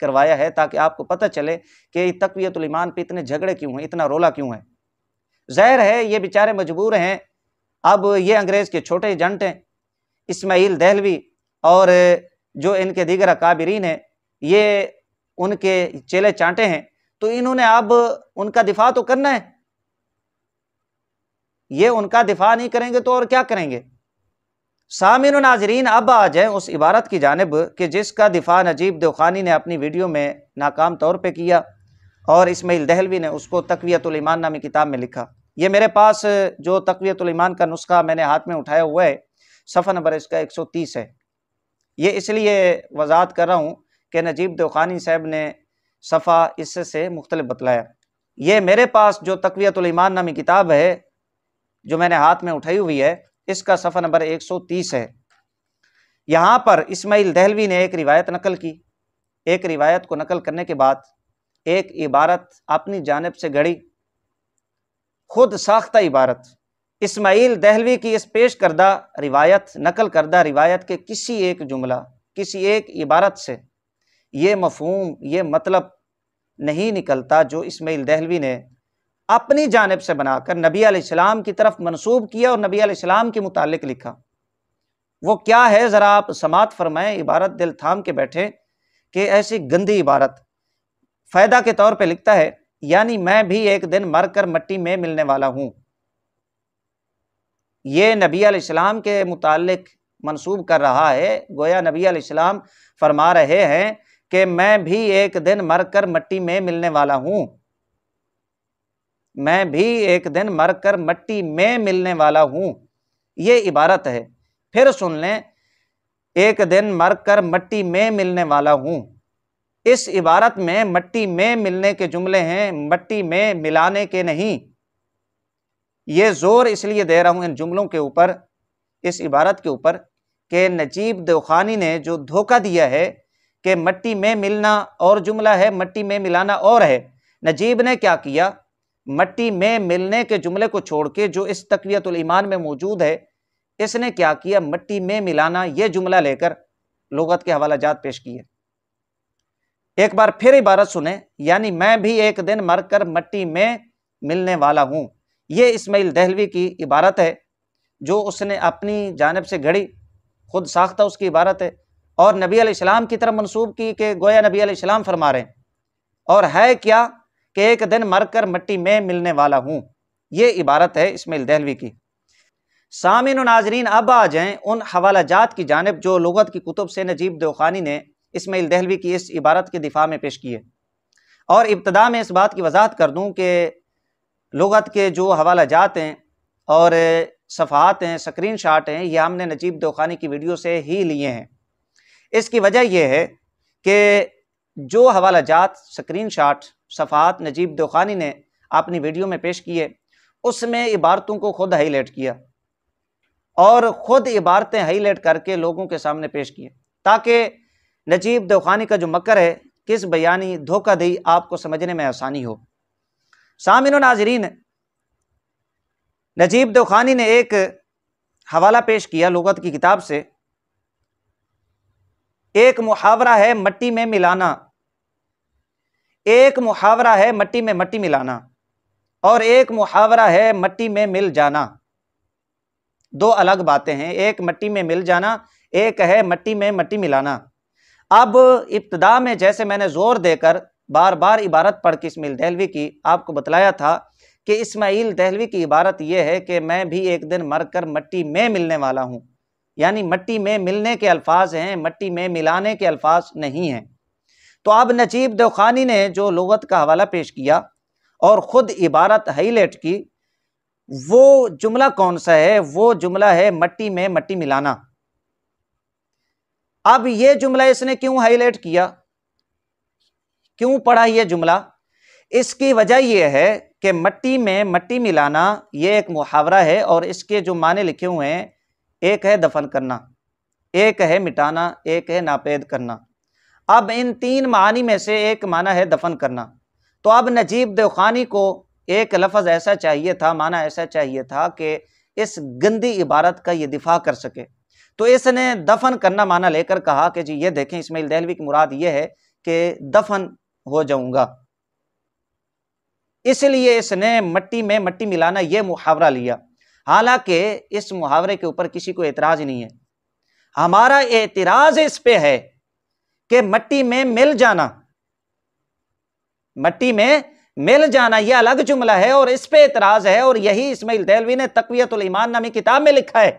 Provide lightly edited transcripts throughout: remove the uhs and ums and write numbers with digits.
کروایا ہے تاکہ آپ کو پتہ چلے کہ تقویت الایمان پہ اتنے جھگڑے کیوں ہیں، اتنا رولا کیوں ہے۔ ظاہر ہے یہ بیچارے مجبور ہیں، اب یہ انگریز کے چھوٹے ایجنٹ ہیں، اسماعیل دہلوی اور جو ان کے دیگر اکابرین ہیں، یہ ان کے چیلے چانٹے ہیں، تو انہوں نے اب ان کا دفاع تو کرنا ہے، یہ ان کا دفاع نہیں کریں گے تو اور کیا کریں گے۔ سامعین و ناظرین، اب آ جائیں اس عبارت کی جانب کہ جس کا دفاع نجیب دیوخانی نے اپنی ویڈیو میں ناکام طور پہ کیا اور اسماعیل دہلوی نے اس کو تقویت الایمان نامی کتاب میں لکھا۔ یہ میرے پاس جو تقویت الایمان کا نسخہ میں نے ہاتھ میں اٹھایا ہوا ہے، صفحہ نمبر اس کا 130 ہے۔ یہ اس لیے وضاحت کر رہا ہوں کہ نجیب دیوخانی صاحب نے صفحہ اس سے مختلف بتلایا۔ یہ میرے پاس جو تقویت الایمان نامی کتاب ہے جو میں نے ہاتھ میں اٹھائی ہوئی ہے، اس کا صفحہ نمبر 130 ہے۔ یہاں پر اسماعیل دہلوی نے ایک روایت نقل کی، ایک روایت کو نقل کرنے کے بعد ایک عبارت اپنی جانب سے گھڑی، خود ساختہ عبارت۔ اسماعیل دہلوی کی اس پیش کردہ روایت، نقل کردہ روایت کے کسی ایک جملہ، کسی ایک عبارت سے یہ مفہوم، یہ مطلب نہیں نکلتا جو اسماعیل دہلوی نے اپنی جانب سے بنا کر نبی علیہ السلام کی طرف منسوب کیا اور نبی علیہ السلام کے متعلق لکھا۔ وہ کیا ہے ذرا آپ سماعت فرمائیں، عبارت دل تھام کے بیٹھے کہ ایسی گندی عبارت۔ فائدہ کے طور پہ لکھتا ہے، یعنی میں بھی ایک دن مر کر مٹی میں ملنے والا ہوں۔ یہ نبی علیہ السلام کے متعلق منسوب کر رہا ہے، گویا نبی علیہ السلام فرما رہے ہیں کہ میں بھی ایک دن مر کر مٹی میں ملنے والا ہوں، میں بھی ایک دن مر کر مٹی میں ملنے والا ہوں، یہ عبارت ہے۔ پھر سن لیں، ایک دن مر کر مٹی میں ملنے والا ہوں، اس عبارت میں مٹی میں ملنے کے جملے ہیں، مٹی میں ملانے کے نہیں۔ یہ زور اس لیے دے رہا ہوں ان جملوں کے اوپر، اس عبارت کے اوپر، کہ نجیب دیوخانی نے جو دھوکہ دیا ہے کہ مٹی میں ملنا اور جملہ ہے، مٹی میں ملانا اور ہے۔ نجیب نے کیا کیا، مٹی میں ملنے کے جملے کو چھوڑ کے جو اس تقویت الایمان میں موجود ہے، اس نے کیا کیا، مٹی میں ملانا یہ جملہ لے کر لغت کے حوالہ جات پیش کیے۔ ایک بار پھر عبارت سنیں، یعنی میں بھی ایک دن مر کر مٹی میں ملنے والا ہوں، یہ اسماعیل دہلوی کی عبارت ہے جو اس نے اپنی جانب سے گھڑی، خود ساختہ اس کی عبارت ہے، اور نبی علیہ السلام کی طرف منسوب کی کہ گویا نبی علیہ السلام فرما رہے ہیں، اور ہے کیا کہ ایک دن مر کر مٹی میں ملنے والا ہوں، یہ عبارت ہے اسماعیل دہلوی کی۔ سامعین و ناظرین، اب آ جائیں ان حوالہ جات کی جانب جو لغت کی کتب سے نجیب دیوخانی نے اسماعیل دہلوی کی اس عبارت کے دفاع میں پیش کیے۔ اور ابتدا میں اس بات کی وضاحت کر دوں کہ لغت کے جو حوالہ جات ہیں اور صفحات ہیں، سکرین شاٹ ہیں، یہ ہم نے نجیب دیوخانی کی ویڈیو سے ہی لیے ہیں۔ اس کی وجہ یہ ہے کہ جو حوالہ جات، سکرین شاٹ، صفحات نجیب دیوخانی نے اپنی ویڈیو میں پیش کیے، اس میں عبارتوں کو خود ہائی لائٹ کیا اور خود عبارتیں ہائی لائٹ کر کے لوگوں کے سامنے پیش کیے، تاکہ نجیب دیوخانی کا جو مکر ہے، کس بیانی، دھوکہ دہی، آپ کو سمجھنے میں آسانی ہو۔ سامعین و ناظرین، نجیب دیوخانی نے ایک حوالہ پیش کیا لغت کی کتاب سے، ایک محاورہ ہے مٹی میں ملانا، ایک محاورہ ہے مٹی میں مٹی ملانا، اور ایک محاورہ ہے مٹی میں مل جانا۔ دو الگ باتیں ہیں، ایک مٹی میں مل جانا، ایک ہے مٹی میں مٹی ملانا۔ اب ابتدا میں جیسے میں نے زور دے کر بار بار عبارت پڑھ کے اسماعیل دہلوی کی آپ کو بتلایا تھا کہ اسماعیل دہلوی کی عبارت یہ ہے کہ میں بھی ایک دن مر کر مٹی میں ملنے والا ہوں، یعنی مٹی میں ملنے کے الفاظ ہیں، مٹی میں ملانے کے الفاظ نہیں ہیں۔ تو اب نجیب دیوخانی نے جو لغت کا حوالہ پیش کیا اور خود عبارت ہائی لائٹ کی، وہ جملہ کون سا ہے؟ وہ جملہ ہے مٹی میں مٹی ملانا۔ اب یہ جملہ اس نے کیوں ہائی لائٹ کیا، کیوں پڑھا یہ جملہ؟ اس کی وجہ یہ ہے کہ مٹی میں مٹی ملانا یہ ایک محاورہ ہے، اور اس کے جو معنی لکھے ہوئے ہیں، ایک ہے دفن کرنا، ایک ہے مٹانا، ایک ہے ناپید کرنا۔ اب ان تین معنی میں سے ایک معنی ہے دفن کرنا۔ تو اب نجیب دیوخانی کو ایک لفظ ایسا چاہیے تھا، معنی ایسا چاہیے تھا کہ اس گندی عبارت کا یہ دفاع کر سکے، تو اس نے دفن کرنا معنی لے کر کہا کہ جی یہ دیکھیں اسماعیل دہلوی کی مراد یہ ہے کہ دفن ہو جاؤں گا، اس لیے اس نے مٹی میں مٹی ملانا یہ محاورہ لیا۔ حالانکہ اس محاورے کے اوپر کسی کو اعتراض نہیں ہے، ہمارا اعتراض اس پہ ہے کہ مٹی میں مل جانا، مٹی میں مل جانا یہ الگ جملہ ہے اور اس پہ اعتراض ہے، اور یہی اسماعیل دہلوی نے تقویت الایمان نامی کتاب میں لکھا ہے۔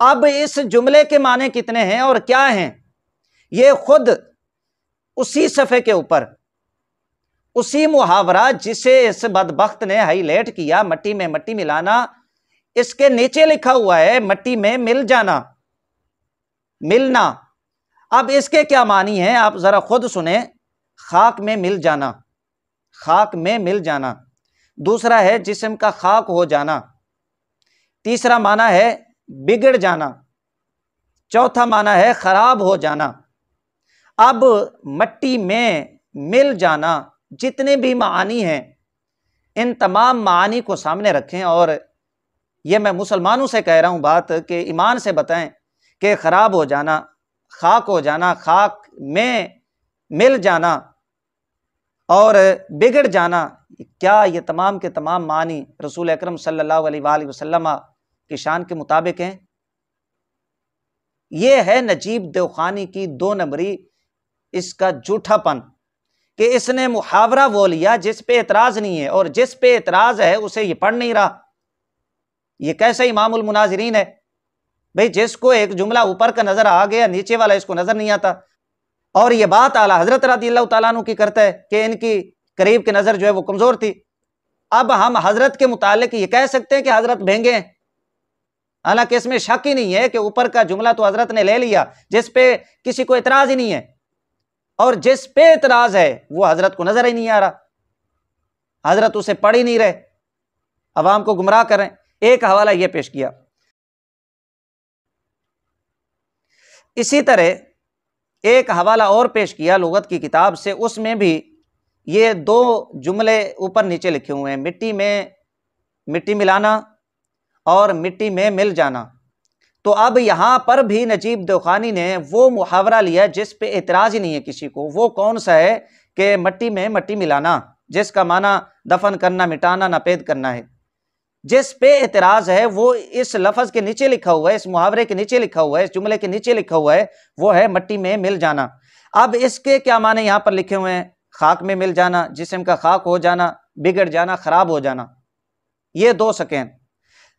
اب اس جملے کے معنی کتنے ہیں اور کیا ہیں، یہ خود اسی صفحے کے اوپر اسی محاورہ جسے اس بدبخت نے ہائی لائٹ کیا، مٹی میں مٹی ملانا، اس کے نیچے لکھا ہوا ہے مٹی میں مل جانا، ملنا۔ اب اس کے کیا معنی ہیں آپ ذرا خود سنیں۔ خاک میں مل جانا، خاک میں مل جانا، دوسرا ہے جسم کا خاک ہو جانا، تیسرا معنی ہے بگڑ جانا، چوتھا معنی ہے خراب ہو جانا۔ اب مٹی میں مل جانا جتنے بھی معانی ہیں ان تمام معانی کو سامنے رکھیں، اور یہ میں مسلمانوں سے کہہ رہا ہوں بات کہ ایمان سے بتائیں کہ خراب ہو جانا، خاک ہو جانا، خاک میں مل جانا اور بگڑ جانا، کیا یہ تمام کے تمام معنی رسول اکرم صلی اللہ علیہ وآلہ وسلم کی شان کے مطابق ہیں؟ یہ ہے نجیب دیوخانی کی 2 نمبری اس کا جھوٹا پن کہ اس نے محاورہ وہ لیا جس پہ اعتراض نہیں ہے، اور جس پہ اعتراض ہے اسے یہ پڑھ نہیں رہا۔ یہ کیسا امام المناظرین ہے بھئی، جس کو ایک جملہ اوپر کا نظر آ گیا نیچے والا اس کو نظر نہیں آتا، اور یہ بات اعلیٰ حضرت رضی اللہ تعالیٰ عنہ کی کرتا ہے کہ ان کی قریب کی نظر جو ہے وہ کمزور تھی۔ اب ہم حضرت کے متعلق یہ کہہ سکتے ہیں کہ حضرت بھینگے ہیں، حالانکہ اس میں شک ہی نہیں ہے کہ اوپر کا جملہ تو حضرت نے لے لیا جس پہ کسی کو اعتراض ہی نہیں ہے، اور جس پہ اعتراض ہے وہ حضرت کو نظر ہی نہیں آ رہا، حضرت اسے پڑھ ہی نہیں رہے، عوام کو گمراہ کر رہے ہیں۔ ایک حوالہ یہ پیش کیا۔ اسی طرح ایک حوالہ اور پیش کیا لغت کی کتاب سے، اس میں بھی یہ 2 جملے اوپر نیچے لکھے ہوئے ہیں، مٹی میں مٹی ملانا اور مٹی میں مل جانا۔ تو اب یہاں پر بھی نجیب دیوخانی نے وہ محاورہ لیا جس پہ اعتراض ہی نہیں ہے کسی کو۔ وہ کون سا ہے کہ مٹی میں مٹی ملانا، جس کا معنی دفن کرنا، مٹانا، ناپید کرنا ہے۔ جس پہ اعتراض ہے وہ اس لفظ کے نیچے لکھا ہوا ہے، اس محاورے کے نیچے لکھا ہوا ہے، اس جملے کے نیچے لکھا ہوا ہے، وہ ہے مٹی میں مل جانا۔ اب اس کے کیا معنی یہاں پر لکھے ہوئے ہیں؟ خاک میں مل جانا، جسم کا خاک ہو جانا، بگڑ جانا، خراب ہو جانا، یہ 2 سکین۔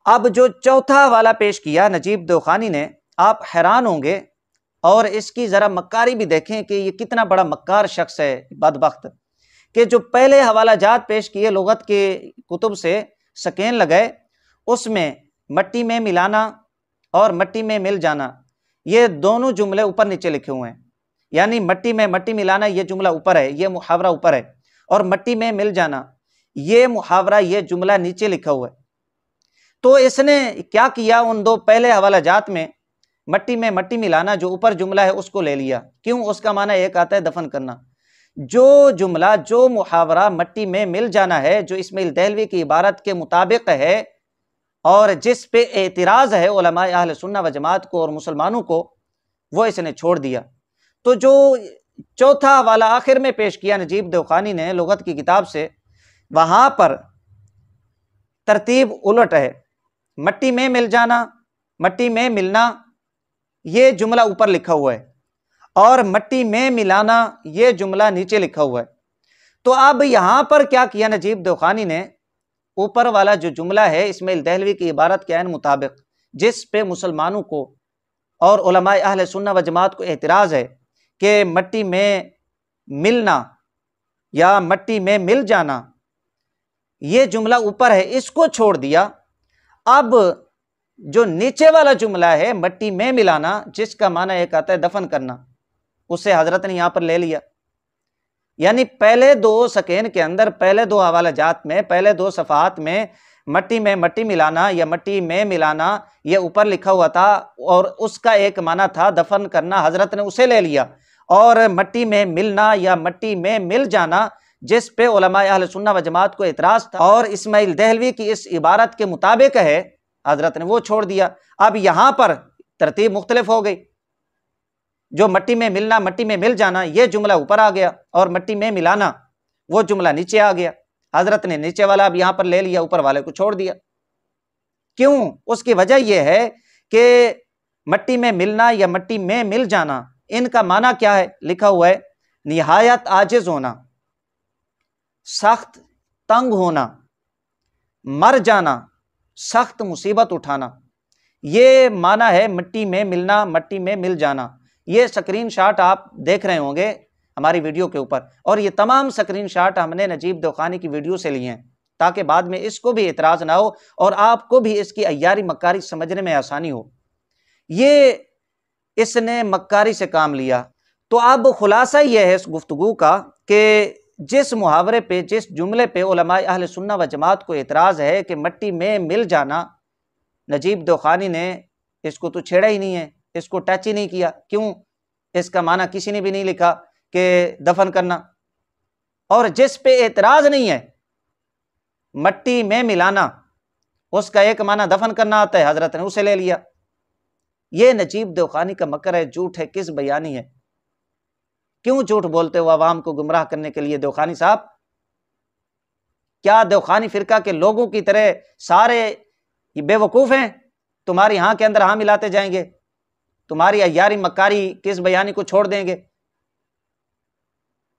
اب جو چوتھا والا پیش کیا نجیب دیوخانی نے، آپ حیران ہوں گے، اور اس کی ذرا مکاری بھی دیکھیں کہ یہ کتنا بڑا مکار شخص ہے بدبخت، کہ جو پہلے حوالہ جات پیش کیے لغت کے کتب سے سکین لگائے، اس میں مٹی میں ملانا اور مٹی میں مل جانا یہ دونوں جملے اوپر نیچے لکھے ہوئے ہیں، یعنی مٹی میں مٹی ملانا یہ جملہ اوپر ہے، یہ محاورہ اوپر ہے، اور مٹی میں مل جانا یہ محاورہ، یہ جملہ نیچے لکھا ہوا ہے۔ تو اس نے کیا کیا، ان 2 پہلے حوالہ جات میں مٹی میں مٹی ملانا جو اوپر جملہ ہے اس کو لے لیا، کیوں؟ اس کا معنی ایک آتا ہے دفن کرنا۔ جو جملہ، جو محاورہ مٹی میں مل جانا ہے، جو اسماعیل دہلوی کی عبارت کے مطابق ہے اور جس پہ اعتراض ہے علماء اہل سنہ و جماعت کو اور مسلمانوں کو، وہ اس نے چھوڑ دیا۔ تو جو چوتھا حوالہ آخر میں پیش کیا نجیب دیوخانی نے لغت کی کتاب سے، وہاں پر ترتیب الٹ ہے، مٹی میں مل جانا، مٹی میں ملنا یہ جملہ اوپر لکھا ہوا ہے، اور مٹی میں ملانا یہ جملہ نیچے لکھا ہوا ہے۔ تو اب یہاں پر کیا کیا نجیب دیوخانی نے، اوپر والا جو جملہ ہے اسماعیل دہلوی کی عبارت کے عین مطابق، جس پہ مسلمانوں کو اور علماء اہل سنہ و جماعت کو اعتراض ہے کہ مٹی میں ملنا یا مٹی میں مل جانا یہ جملہ اوپر ہے، اس کو چھوڑ دیا۔ اب جو نیچے والا جملہ ہے مٹی میں ملانا، جس کا معنی ایک آتا ہے دفن کرنا، اسے حضرت نے یہاں پر لے لیا۔ یعنی پہلے 2 سکین کے اندر، پہلے 2 حوالہ جات میں، پہلے 2 صفحات میں مٹی میں مٹی ملانا یا مٹی میں ملانا یہ اوپر لکھا ہوا تھا، اور اس کا ایک معنی تھا دفن کرنا، حضرت نے اسے لے لیا۔ اور مٹی میں ملنا یا مٹی میں مل جانا جس پہ علماء اہل سنہ و جماعت کو اعتراض تھا اور اسماعیل دہلوی کی اس عبارت کے مطابق ہے، حضرت نے وہ چھوڑ دیا۔ اب یہاں پر ترتیب مختلف ہو گئی، جو مٹی میں ملنا، مٹی میں مل جانا، یہ جملہ اوپر آ گیا، اور مٹی میں ملانا وہ جملہ نیچے آ گیا۔ حضرت نے نیچے والا اب یہاں پر لے لیا، اوپر والے کو چھوڑ دیا۔ کیوں؟ اس کی وجہ یہ ہے کہ مٹی میں ملنا یا مٹی میں مل جانا، ان کا معنی کیا ہے؟ لکھا ہوا ہے نہایت عاجز ہونا، سخت تنگ ہونا، مر جانا، سخت مصیبت اٹھانا، یہ معنی ہے مٹی میں ملنا، مٹی میں مل جانا۔ یہ سکرین شاٹ آپ دیکھ رہے ہوں گے ہماری ویڈیو کے اوپر، اور یہ تمام سکرین شاٹ ہم نے نجیب دوخانی کی ویڈیو سے لیے ہیں تاکہ بعد میں اس کو بھی اعتراض نہ ہو اور آپ کو بھی اس کی عیاری مکاری سمجھنے میں آسانی ہو۔ یہ اس نے مکاری سے کام لیا۔ تو اب خلاصہ یہ ہے اس گفتگو کا کہ جس محاورے پہ، جس جملے پہ علماء اہل سنہ و جماعت کو اعتراض ہے کہ مٹی میں مل جانا، نجیب دوخانی نے اس کو تو چھیڑا ہی نہیں ہے، اس کو ٹچ ہی نہیں کیا۔ کیوں؟ اس کا معنی کسی نے بھی نہیں لکھا کہ دفن کرنا۔ اور جس پہ اعتراض نہیں ہے مٹی میں ملانا، اس کا ایک معنی دفن کرنا آتا ہے، حضرت نے اسے لے لیا۔ یہ نجیب دوخانی کا مکر ہے، جھوٹ ہے، کس بیانی ہے۔ کیوں جھوٹ بولتے ہو عوام کو گمراہ کرنے کے لیے دوخانی صاحب؟ کیا دوخانی فرقہ کے لوگوں کی طرح سارے بے وقوف ہیں؟ تمہاری ہاں کے اندر ہاں ملاتے جائیں گے، تمہاری عیاری مکاری کس بیانی کو چھوڑ دیں گے؟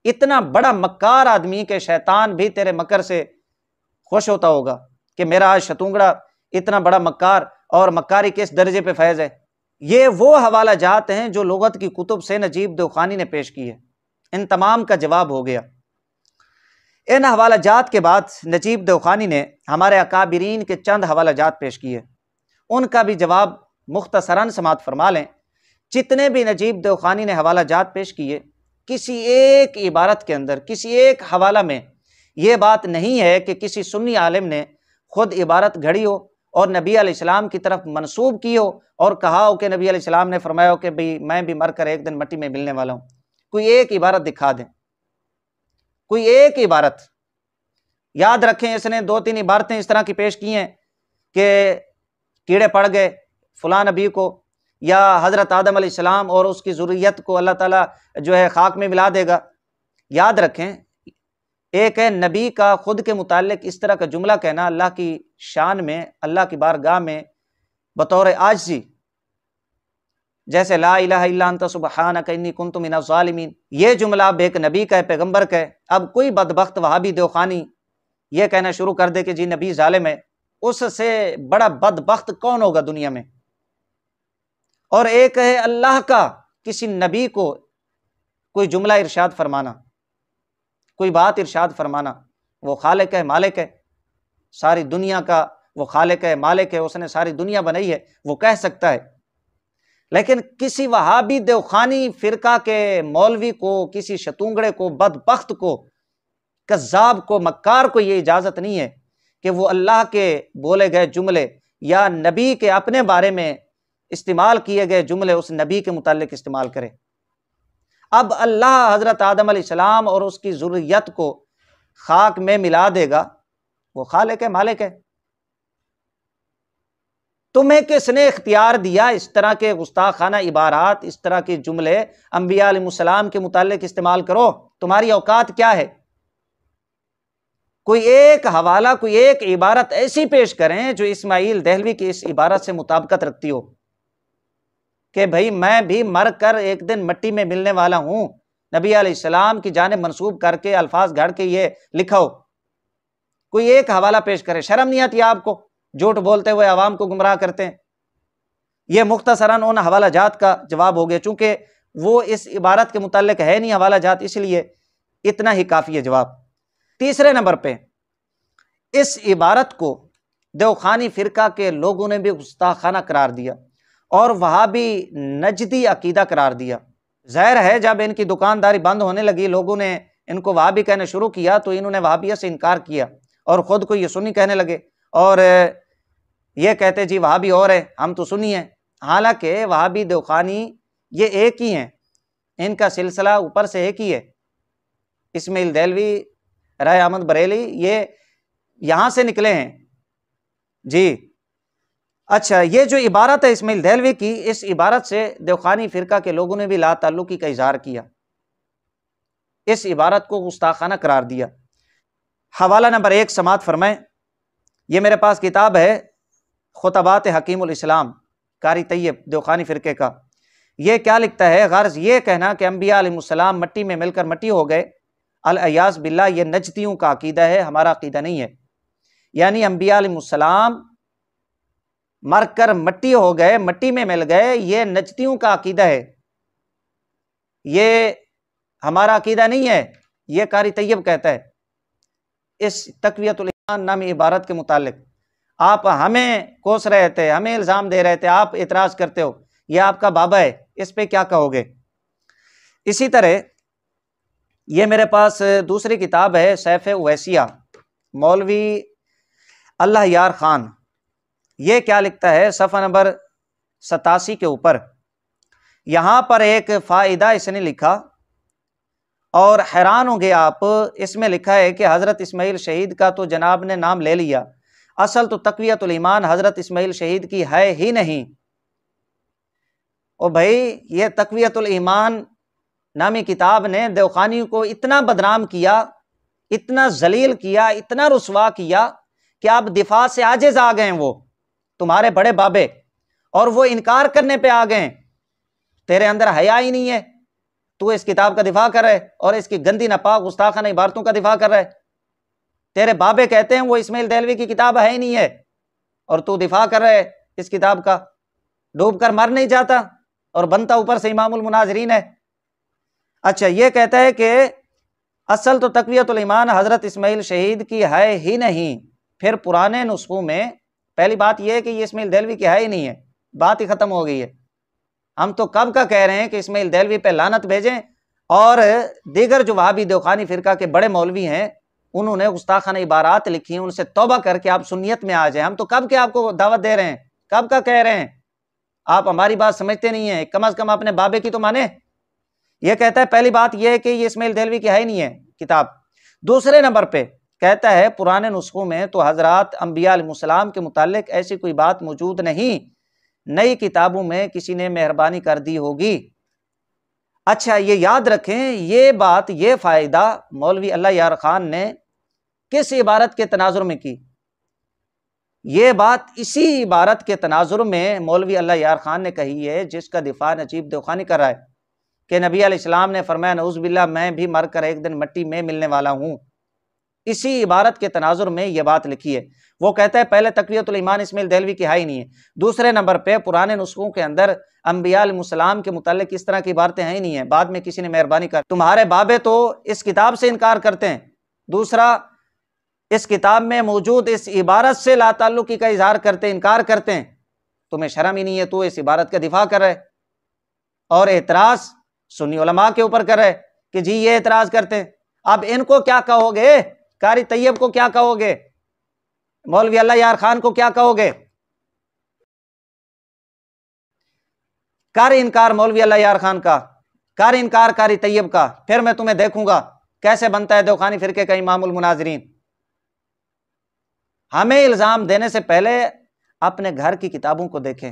اتنا بڑا مکار آدمی کہ شیطان بھی تیرے مکر سے خوش ہوتا ہوگا کہ میرا آج شتونگڑا اتنا بڑا مکار، اور مکاری کس درجے پہ فیض ہے۔ یہ وہ حوالہ جات ہیں جو لغت کی کتب سے نجیب دوخانی نے پیش کی ہے، ان تمام کا جواب ہو گیا۔ ان حوالہ جات کے بعد نجیب دوخانی نے ہمارے اکابرین کے چند حوالہ جات پیش کیے، ان کا بھی جواب مختصراً سماعت فرما لیں۔ جتنے بھی نجیب دوخانی نے حوالہ جات پیش کیے، کسی ایک عبارت کے اندر، کسی ایک حوالہ میں یہ بات نہیں ہے کہ کسی سنی عالم نے خود عبارت گھڑی ہو اور نبی علیہ السلام کی طرف منسوب کی ہو اور کہا ہو کہ نبی علیہ السلام نے فرمایا ہو کہ بھئی میں بھی مر کر ایک دن مٹی میں ملنے والا ہوں۔ کوئی ایک عبارت دکھا دیں، کوئی ایک عبارت۔ یاد رکھیں اس نے 2-3 عبارتیں اس طرح کی پیش کی ہیں کہ کیڑے پڑ گئے فلاں نبی کو، یا حضرت آدم علیہ السلام اور اس کی ذریت کو اللہ تعالیٰ جو ہے خاک میں ملا دے گا۔ یاد رکھیں ایک ہے نبی کا خود کے متعلق اس طرح کا جملہ کہنا اللہ کی شان میں، اللہ کی بارگاہ میں بطور عاجزی، جیسے لا الہ الا انت سبحانک انی کنت من الظالمین، یہ جملہ اب ایک نبی کا ہے، پیغمبر کا ہے۔ اب کوئی بدبخت وہابی دوخانی یہ کہنا شروع کر دے کہ جی نبی ظالم ہے، اس سے بڑا بدبخت کون ہوگا دنیا میں؟ اور ایک ہے اللہ کا کسی نبی کو کوئی جملہ ارشاد فرمانا، کوئی بات ارشاد فرمانا۔ وہ خالق ہے، مالک ہے ساری دنیا کا، وہ خالق ہے، مالک ہے، اس نے ساری دنیا بنائی ہے، وہ کہہ سکتا ہے۔ لیکن کسی وہابی دوخانی فرقہ کے مولوی کو، کسی شتونگڑے کو، بدبخت کو، کذاب کو، مکار کو یہ اجازت نہیں ہے کہ وہ اللہ کے بولے گئے جملے یا نبی کے اپنے بارے میں استعمال کیے گئے جملے اس نبی کے متعلق استعمال کرے۔ اب اللہ حضرت آدم علیہ السلام اور اس کی ذریت کو خاک میں ملا دے گا، وہ خالق ہے، مالک ہے۔ تمہیں کس نے اختیار دیا اس طرح کے گستاخانہ عبارات، اس طرح کے جملے انبیاء علیہ السلام کے متعلق استعمال کرو؟ تمہاری اوقات کیا ہے؟ کوئی ایک حوالہ، کوئی ایک عبارت ایسی پیش کریں جو اسماعیل دہلوی کی اس عبارت سے مطابقت رکھتی ہو کہ بھئی میں بھی مر کر ایک دن مٹی میں ملنے والا ہوں، نبی علیہ السلام کی جانب منسوب کر کے الفاظ گھڑ کے یہ لکھا ہو۔ کوئی ایک حوالہ پیش کرے، شرم نہیں آتی آپ کو؟ جھوٹ بولتے ہوئے عوام کو گمراہ کرتے ہیں۔ یہ مختصراً ان حوالہ جات کا جواب ہو گیا، چونکہ وہ اس عبارت کے متعلق ہے نہیں حوالہ جات، اس لیے اتنا ہی کافی ہے جواب۔ تیسرے نمبر پہ اس عبارت کو دوخانی فرقہ کے لوگوں نے بھی گستاخانہ قرار دیا اور وہابی نجدی عقیدہ قرار دیا۔ ظاہر ہے جب ان کی دکانداری بند ہونے لگی، لوگوں نے ان کو وہابی کہنا شروع کیا تو انہوں نے وہابیت سے انکار کیا اور خود کو یہ سنی کہنے لگے، اور یہ کہتے جی وہابی اور ہے، ہم تو سنی ہیں۔ حالانکہ وہابی دوخانی یہ ایک ہی ہیں، ان کا سلسلہ اوپر سے ایک ہی ہے۔ اسماعیل دہلوی، رائے احمد بریلی، یہ یہاں سے نکلے ہیں جی۔ اچھا، یہ جو عبارت ہے اسماعیل دہلوی کی، اس عبارت سے دیوخانی فرقہ کے لوگوں نے بھی لا تعلقی کا اظہار کیا، اس عبارت کو گستاخانہ قرار دیا۔ حوالہ نمبر 1 سماعت فرمائیں۔ یہ میرے پاس کتاب ہے خطبات حکیم الاسلام، قاری طیب دیوخانی فرقے کا۔ یہ کیا لکھتا ہے؟ غرض یہ کہنا کہ انبیاء علیہ السلام مٹی میں مل کر مٹی ہو گئے، الیاذ باللہ، یہ نجدیوں کا عقیدہ ہے، ہمارا عقیدہ نہیں ہے۔ یعنی انبیاء علیہ السلام مر کر مٹی ہو گئے، مٹی میں مل گئے، یہ نجدیوں کا عقیدہ ہے، یہ ہمارا عقیدہ نہیں ہے، یہ قاری طیب کہتا ہے اس تقویۃ الایمان نامی عبارت کے متعلق۔ آپ ہمیں کوس رہے تھے، ہمیں الزام دے رہے تھے، آپ اعتراض کرتے ہو، یہ آپ کا بابا ہے، اس پہ کیا کہو گے؟ اسی طرح یہ میرے پاس دوسری کتاب ہے سیف اویسیہ، مولوی اللہ یار خان۔ یہ کیا لکھتا ہے؟ صفحہ نمبر 87 کے اوپر یہاں پر ایک فائدہ اس نے لکھا اور حیران ہوں گے آپ۔ اس میں لکھا ہے کہ حضرت اسماعیل شہید کا تو جناب نے نام لے لیا، اصل تو تقویۃ الایمان حضرت اسماعیل شہید کی ہے ہی نہیں۔ او بھائی، یہ تقویۃ الایمان نامی کتاب نے دیوخانی کو اتنا بدنام کیا، اتنا ذلیل کیا، اتنا رسوا کیا کہ آپ دفاع سے عاجز آ گئے ہیں، وہ تمہارے بڑے بابے، اور وہ انکار کرنے پہ آ گئے ہیں۔ تیرے اندر حیا ہی نہیں ہے، تو اس کتاب کا دفاع کر رہے اور اس کی گندی ناپاک گستاخانہ عبارتوں کا دفاع کر رہے۔ تیرے بابے کہتے ہیں وہ اسماعیل دہلوی کی کتاب ہے ہی نہیں ہے، اور تو دفاع کر رہے اس کتاب کا، ڈوب کر مر نہیں جاتا اور بنتا اوپر سے امام المناظرین ہے۔ اچھا، یہ کہتا ہے کہ اصل تو تقویۃ الایمان حضرت اسماعیل شہید کی ہے ہی نہیں۔ پھر پرانے نسخوں میں پہلی بات یہ ہے کہ یہ اسماعیل دہلوی کی ہے ہی نہیں ہے، بات ہی ختم ہو گئی ہے۔ ہم تو کب کا کہہ رہے ہیں کہ اسماعیل دہلوی پہ لعنت بھیجیں، اور دیگر جو وہابی دیوخانی فرقہ کے بڑے مولوی ہیں انہوں نے گستاخانہ عبارات لکھی ہیں، ان سے توبہ کر کے آپ سنیت میں آ جائیں۔ ہم تو کب کے آپ کو دعوت دے رہے ہیں، کب کا کہہ رہے ہیں، آپ ہماری بات سمجھتے نہیں ہیں، کم از کم اپنے بابے کی تو مانے۔ یہ کہتا ہے پہلی بات یہ ہے کہ یہ اسماعیل دہلوی کی ہے ہی نہیں ہے کتاب۔ دوسرے نمبر پہ کہتا ہے پرانے نسخوں میں تو حضرات انبیاء علیہ السلام کے متعلق ایسی کوئی بات موجود نہیں، نئی کتابوں میں کسی نے مہربانی کر دی ہوگی۔ اچھا، یہ یاد رکھیں، یہ بات، یہ فائدہ مولوی اللہ یار خان نے کس عبارت کے تناظر میں کی؟ یہ بات اسی عبارت کے تناظر میں مولوی اللہ یار خان نے کہی ہے جس کا دفاع نجیب دیوخانی کر رہا ہے، کہ نبی علیہ السلام نے فرمایا نعوذ باللہ میں بھی مر کر ایک دن مٹی میں ملنے والا ہوں۔ اسی عبارت کے تناظر میں یہ بات لکھی ہے۔ وہ کہتا ہے پہلے تقویۃ الایمان اسماعیل دہلوی کی ہے ہی نہیں ہے، دوسرے نمبر پہ پرانے نسخوں کے اندر انبیاء علیہ السلام کے متعلق اس طرح کی عبارتیں ہیں ہی نہیں ہیں، بعد میں کسی نے مہربانی کر، تمہارے بابے تو اس کتاب سے انکار کرتے ہیں، دوسرا اس کتاب میں موجود اس عبارت سے لا تعلقی کا اظہار کرتے، انکار کرتے ہیں۔ تمہیں شرم ہی نہیں ہے، تو اس عبارت کا دفاع کر رہے اور اعتراض سنی علماء کے اوپر کر رہے کہ جی یہ اعتراض کرتے ہیں۔ اب ان کو کیا کہو گے؟ قاری طیب کو کیا کہو گے؟ مولوی اللہ یار خان کو کیا کہو گے؟ کر انکار مولوی اللہ یار خان کا، کر انکار قاری طیب کا، پھر میں تمہیں دیکھوں گا کیسے بنتا ہے دیوخانی فرقے کا امام المناظرین۔ ہمیں الزام دینے سے پہلے اپنے گھر کی کتابوں کو دیکھیں۔